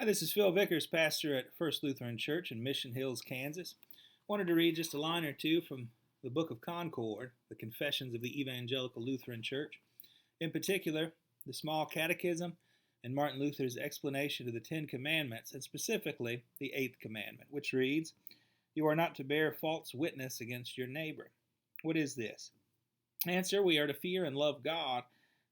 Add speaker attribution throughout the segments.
Speaker 1: Hi, this is Phil Vickers, pastor at First Lutheran Church in Mission Hills, Kansas. Wanted to read just a line or two from the Book of Concord, the Confessions of the Evangelical Lutheran Church. In particular, the Small Catechism and Martin Luther's explanation of the Ten Commandments, and specifically the Eighth Commandment, which reads, "You are not to bear false witness against your neighbor." What is this? Answer: we are to fear and love God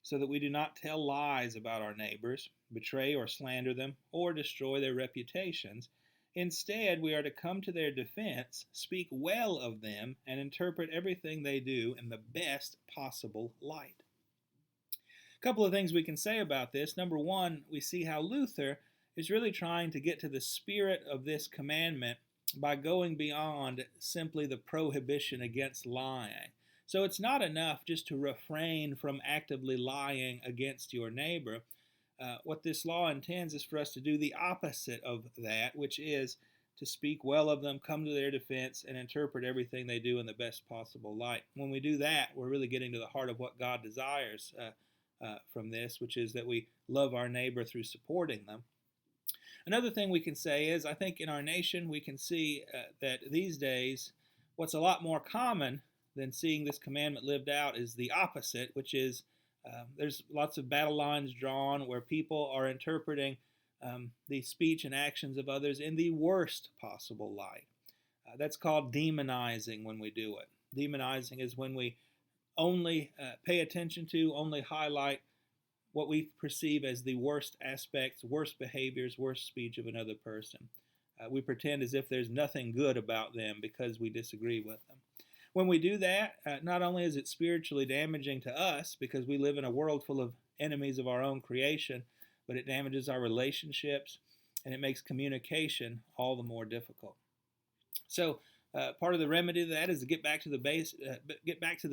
Speaker 1: so that we do not tell lies about our neighbors, betray or slander them, or destroy their reputations. Instead, we are to come to their defense, speak well of them, and interpret everything they do in the best possible light. A couple of things we can say about this. Number one, we see how Luther is really trying to get to the spirit of this commandment by going beyond simply the prohibition against lying. So it's not enough just to refrain from actively lying against your neighbor. What this law intends is for us to do the opposite of that, which is to speak well of them, come to their defense, and interpret everything they do in the best possible light. When we do that, we're really getting to the heart of what God desires from this, which is that we love our neighbor through supporting them. Another thing we can say is, I think in our nation we can see that these days what's a lot more common than seeing this commandment lived out is the opposite, which is there's lots of battle lines drawn where people are interpreting the speech and actions of others in the worst possible light. That's called demonizing when we do it. Demonizing is when we only pay attention to, only highlight what we perceive as the worst aspects, worst behaviors, worst speech of another person. We pretend as if there's nothing good about them because we disagree with them. When we do that, not only is it spiritually damaging to us because we live in a world full of enemies of our own creation, but it damages our relationships and it makes communication all the more difficult. So part of the remedy to that is to get back to the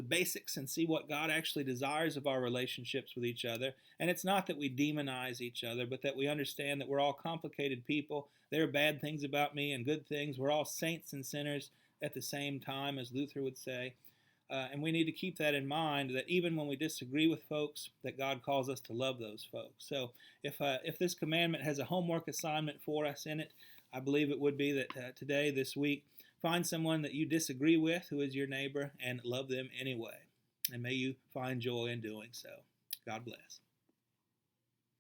Speaker 1: basics and see what God actually desires of our relationships with each other. And it's not that we demonize each other, but that we understand that we're all complicated people. There are bad things about me and good things. We're all saints and sinners at the same time, as Luther would say. And we need to keep that in mind, that even when we disagree with folks, that God calls us to love those folks. So if this commandment has a homework assignment for us in it, I believe it would be that today, this week, find someone that you disagree with who is your neighbor and love them anyway. And may you find joy in doing so. God bless.